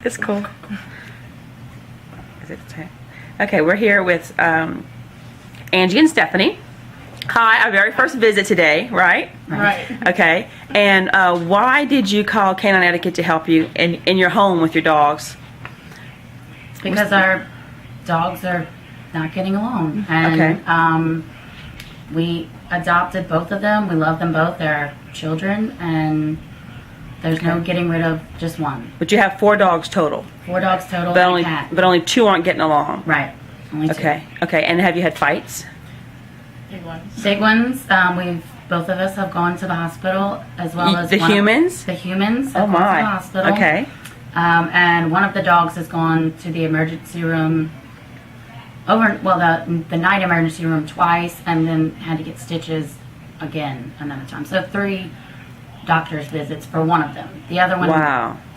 It's cool. Is it okay? We're here with Angie and Stephanie. Hi, our very first visit today, right? Right. Okay. And why did you call Canine Etiquette to help you in your home with your dogs? Because our dogs are not getting along. And we adopted both of them. We love them both. They're our children, and there's no getting rid of just one. But you have 4 dogs total. 4 dogs total But and only a cat. but only 2 aren't getting along. Right. Only 2. Okay. Okay. And have you had fights? Big ones. Big ones. Both of us have gone to the hospital, as well as the humans. The humans Oh have gone to my. the hospital. Okay. And one of the dogs has gone to the emergency room the night emergency room twice, and then had to get stitches again another time. So 3 doctor's visits for one of them. The other one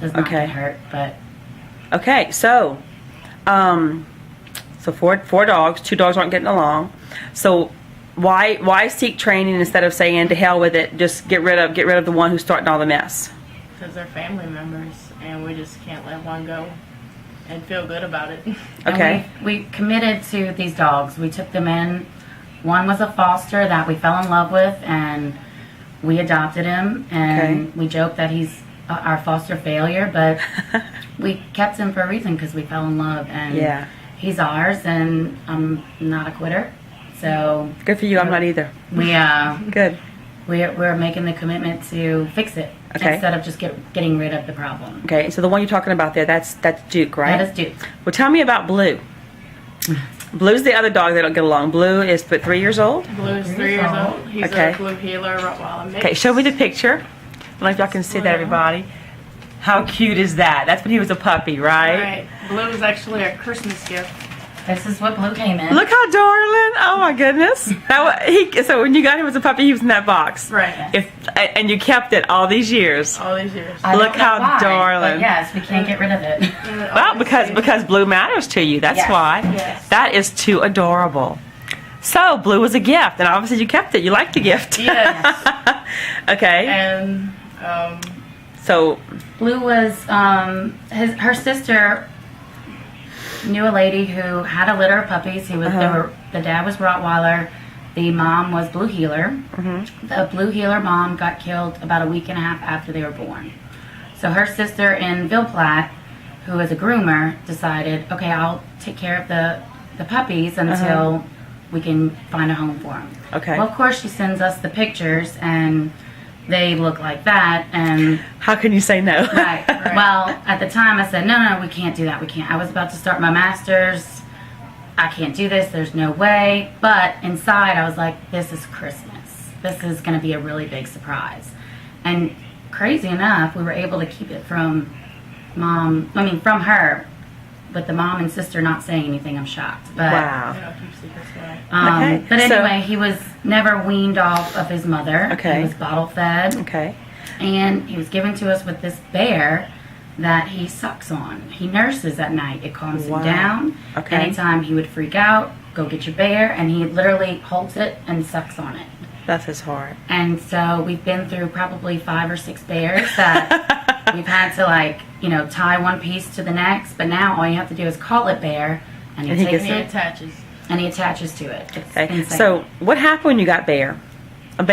does not get hurt, but okay. So, four dogs. 2 dogs aren't getting along. So, why seek training instead of saying to hell with it? Just get rid of the one who's starting all the mess. Because they're family members, and we just can't let one go and feel good about it. Okay. We committed to these dogs. We took them in. One was a foster that we fell in love with, and we adopted him. And we joke that he's our foster failure, but we kept him for a reason, because we fell in love, and he's ours, and I'm not a quitter. So good for you. I'm not either. We good. We're making the commitment to fix it instead of just getting rid of the problem. Okay, so the one you're talking about there, that's Duke, right? That is Duke. Well, tell me about Blue. Blue's the other dog that don't get along. Blue is 3 years old? Blue is 3 years old. He's a Blue Heeler Rottweiler mix. Okay, show me the picture. I don't know if y'all can see that, everybody. How cute is that? That's when he was a puppy, right? Right. Blue is actually a Christmas gift. This is what Blue came in. Look how darling! Oh my goodness! So when you got him as a puppy, he was in that box. Right. And you kept it all these years. All these years. Look how darling! But yes, we can't get rid of it. Well, because Blue matters to you. That's why. Yes. That is too adorable. So Blue was a gift, and obviously you kept it. You liked the gift. Yes. Okay. And so Blue was her sister knew a lady who had a litter of puppies. The dad was Rottweiler, the mom was Blue Heeler. The Blue Heeler mom got killed about a week and a half after they were born. So her sister in Ville Platte, who is a groomer, decided, okay, I'll take care of the puppies until we can find a home for them. Okay. Well, of course, she sends us the pictures, and they look like that, and how can you say no? Right. Well, at the time I said, no, we can't do that. We can't. I was about to start my master's. I can't do this. There's no way. But inside I was like, this is Christmas. This is going to be a really big surprise. And crazy enough, we were able to keep it from her, with the mom and sister not saying anything. I'm shocked. But, wow. They don't keep secrets, right? But anyway, he was never weaned off of his mother. Okay. He was bottle fed. Okay. And he was given to us with this bear that he sucks on. He nurses at night. It calms him down. Okay. Anytime he would freak out, go get your bear, and he literally holds it and sucks on it. That's his heart. And so we've been through probably 5 or 6 bears that we've had to tie one piece to the next. But now all you have to do is call it bear, and he takes it. Attaches. And he attaches to it. It's insane. So what happened when you got Blue? What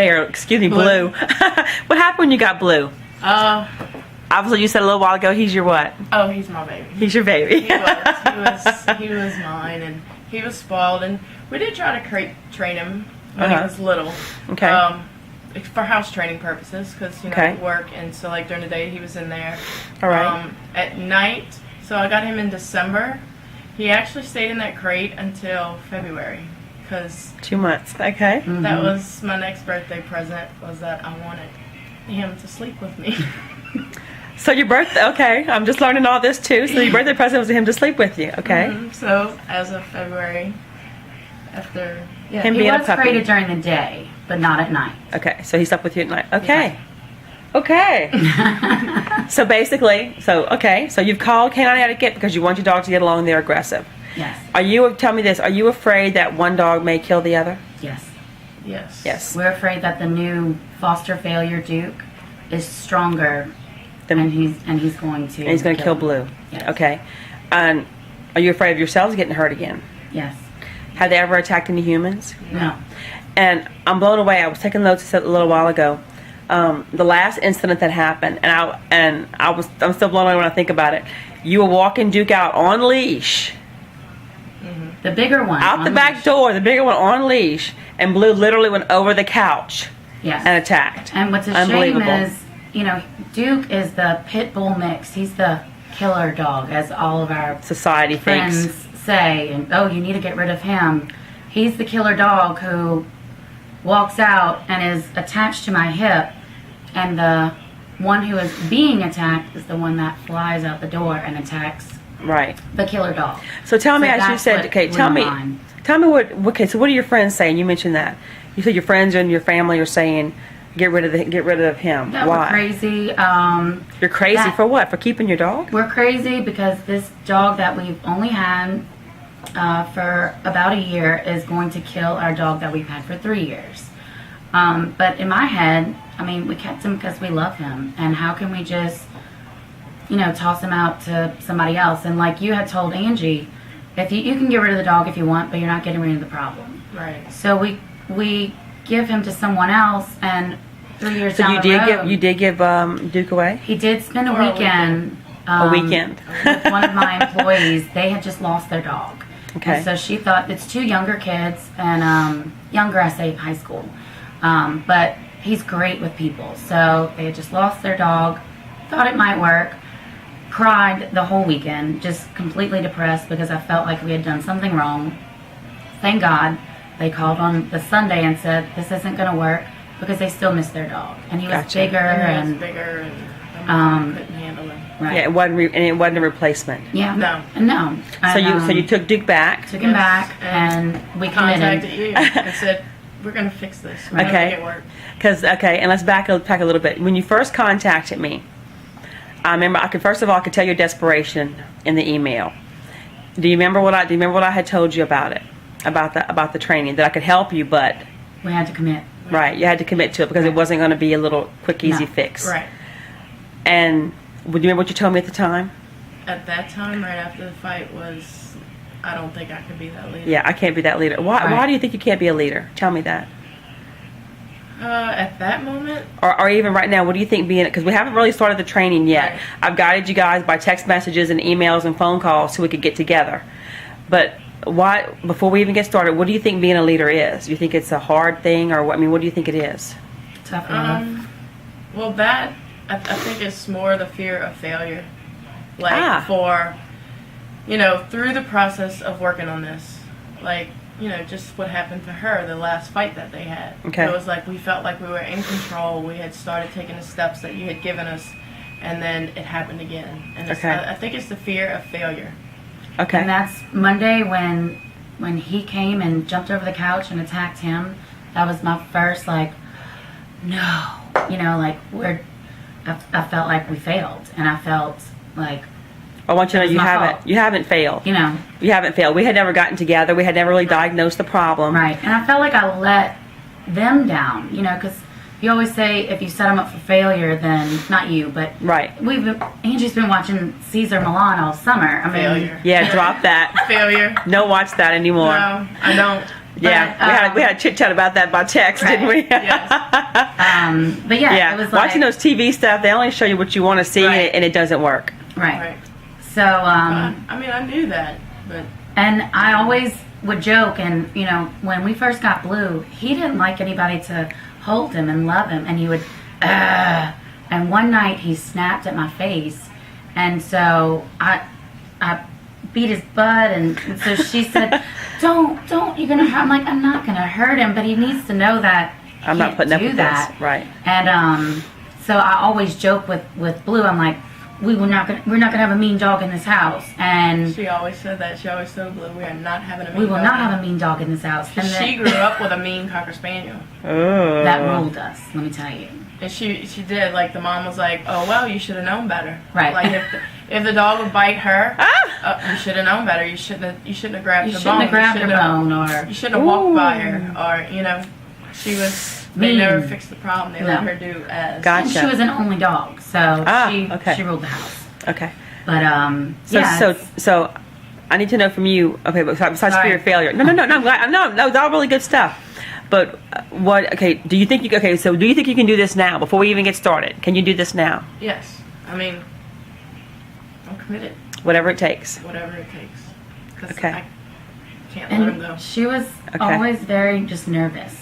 happened when you got Blue? Obviously, you said a little while ago, he's your what? Oh, he's my baby. He's your baby. He was mine, and he was spoiled, and we did try to train him when he was little. Okay. For house training purposes, because we work, and so during the day he was in there. All right. At night, so I got him in December. He actually stayed in that crate until February, because 2 months. Okay. that was my next birthday present, was that I wanted him to sleep with me. So your birthday, okay, I'm just learning all this too. So your birthday present was him to sleep with you, okay? So as of February, after him he being was a puppy. created during the day, but not at night. Okay, so he slept with you at night. Okay. Okay. So basically, so you've called Canine Etiquette because you want your dog to get along. They're aggressive. Yes. Tell me this, are you afraid that one dog may kill the other? Yes. Yes. Yes. We're afraid that the new foster failure Duke is stronger and he's going to. And he's going to kill Blue. Yes. Okay. And are you afraid of yourselves getting hurt again? Yes. Have they ever attacked any humans? No. And I'm blown away. I was taking notes a little while ago. The last incident that happened, I'm still blown away when I think about it. You were walking Duke out on leash. The bigger one. Out the back door, the bigger one on leash, and Blue literally went over the couch. Yes. And attacked. And what's a shame is, Duke is the pit bull mix. He's the killer dog, as all of our society friends thinks. say. And you need to get rid of him. He's the killer dog who walks out and is attached to my hip, and the one who is being attacked is the one that flies out the door and attacks the killer dog. So tell me, as you that's said, what okay, blew tell my me mind. what, okay, so what are your friends saying? You mentioned that. You said your friends and your family are saying, get rid of him. That Why? we're crazy. You're crazy for what? For keeping your dog? We're crazy because this dog that we've only had for about a year is going to kill our dog that we've had for 3 years. But in my head, we kept him because we love him. And how can we just, toss him out to somebody else? And like you had told Angie, if you can get rid of the dog if you want, but you're not getting rid of the problem. Right. So we give him to someone else, and 3 years So down the road, you did give Duke away? he did spend a weekend. A weekend. With one of my employees. They had just lost their dog. Okay. And so she thought, it's 2 younger kids, and younger, I say high school. But he's great with people. So they had just lost their dog, thought it might work, cried the whole weekend, just completely depressed because I felt like we had done something wrong. Thank God they called on the Sunday and said, this isn't going to work, because they still missed their dog. And he was bigger. And he was bigger, and the mom couldn't handle him. Right. Yeah, it wasn't a replacement. Yeah. No. So you took Duke back. Took him back, and we contacted you and said, we're going to fix this. We're going to make it work. And let's back a little bit. When you first contacted me, I remember I could tell your desperation in the email. Do you remember what I had told you about it? About the training, that I could help you, but we had to commit. Right, you had to commit to it because it wasn't going to be a little quick, easy fix. Right. And do you remember what you told me at the time? At that time, right after the fight, was I don't think I could be that leader. Yeah, I can't be that leader. Why do you think you can't be a leader? Tell me that. At that moment, or even right now, what do you think being? Because we haven't really started the training yet. Right. I've guided you guys by text messages and emails and phone calls so we could get together. But why? Before we even get started, what do you think being a leader is? Do you think it's a hard thing, or what? What do you think it is? Tough enough. Well, I think it's more the fear of failure. Through the process of working on this, just what happened to her, the last fight that they had. Okay. It was like we felt like we were in control. We had started taking the steps that you had given us, and then it happened again. And I think it's the fear of failure. Okay. And that's Monday when he came and jumped over the couch and attacked him. That was my first no. I felt like we failed, and I felt like. I want you to know you haven't failed. You haven't failed. We had never gotten together. We had never really diagnosed the problem. Right. And I felt like I let them down, because you always say if you set them up for failure, then not you, but right. Angie's been watching Caesar Milan all summer. Failure. Yeah, drop that. Failure. Don't watch that anymore. No, I don't. Yeah, we had a chit chat about that by text, didn't we? Yes. But yeah, it was like watching those TV stuff. They only show you what you want to see, and it doesn't work. Right. So, I knew that, but. And I always would joke, and, when we first got Blue, he didn't like anybody to hold him and love him, and he would, and one night he snapped at my face, and so I beat his butt, and so she said, don't, you're going to hurt him. I'm like, I'm not going to hurt him, but he needs to know that I'm not putting up with that. This. Right. And, so I always joke with Blue, I'm like, we're not gonna have a mean dog in this house, and she always said that. She always told Blue, we are not having a mean dog. We will not have a mean dog in this house. And she grew up with a mean Cocker Spaniel. Oh. That ruled us, let me tell you. And she did. The mom was like, oh well, you should have known better. Right. If the dog would bite her, you should have known better. You shouldn't have grabbed her bone. You shouldn't have grabbed her bone, or you shouldn't have walked by her, or she was. They never mean. fixed the problem. They No. let her do as. Gotcha. And she was an only dog, so okay. she ruled the house. Okay. But yeah. So I need to know from you. Okay, but besides Sorry. fear of failure, no. I'm glad. No, it's all really good stuff. But what? Okay, do you think you? Okay, so do you think you can do this now before we even get started? Can you do this now? Yes. I mean, I'm committed. Whatever it takes. Whatever it takes. 'Cause Okay. I can't let him go. And she was Okay. always very nervous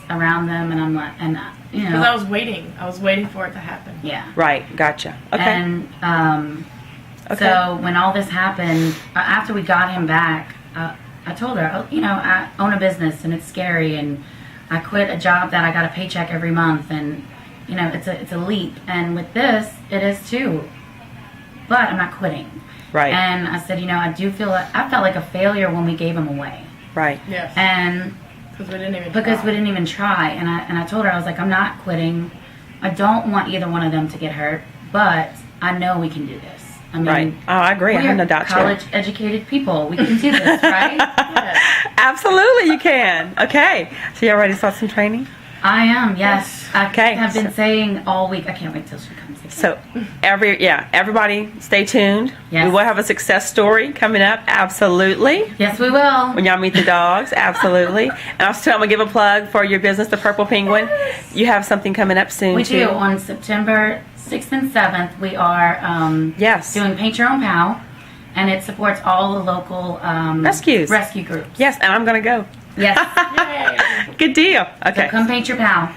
around them, and I'm like, and you Because know, I was waiting. I was waiting for it to happen. yeah. Right. Gotcha. Okay. And Okay. so when all this happened, after we got him back, I told her, oh, you know, I own a business and it's scary, and I quit a job that I got a paycheck every month, and you know, it's a leap. And with this, it is too. But I'm not quitting. Right. And I said, you know, I felt like a failure when we gave him away. Right. Yes. And Because we didn't even. because try. we didn't even try, and I told her, I was like, I'm not quitting. I don't want either one of them to get hurt, but I know we can do this. I mean, Right. Oh, I agree. I have no doubt. college educated people. We can do this, right? Yeah. Absolutely, you can. Okay. So you're ready to start some training? I am. Yes. I Okay. have been saying all week. I can't wait till she comes again. So everybody stay tuned. Yes. We will have a success story coming up. Absolutely. Yes, we will. When y'all meet the dogs, absolutely. And I'm gonna give a plug for your business, the Purple Penguin. You have something coming up soon We too. do. On September 6th and 7th, we are Yes. doing Paint Your Own POW, and it supports all the local Rescue groups. Yes, and I'm gonna go. Yes. Yay. Good deal. So Okay. come paint your POW.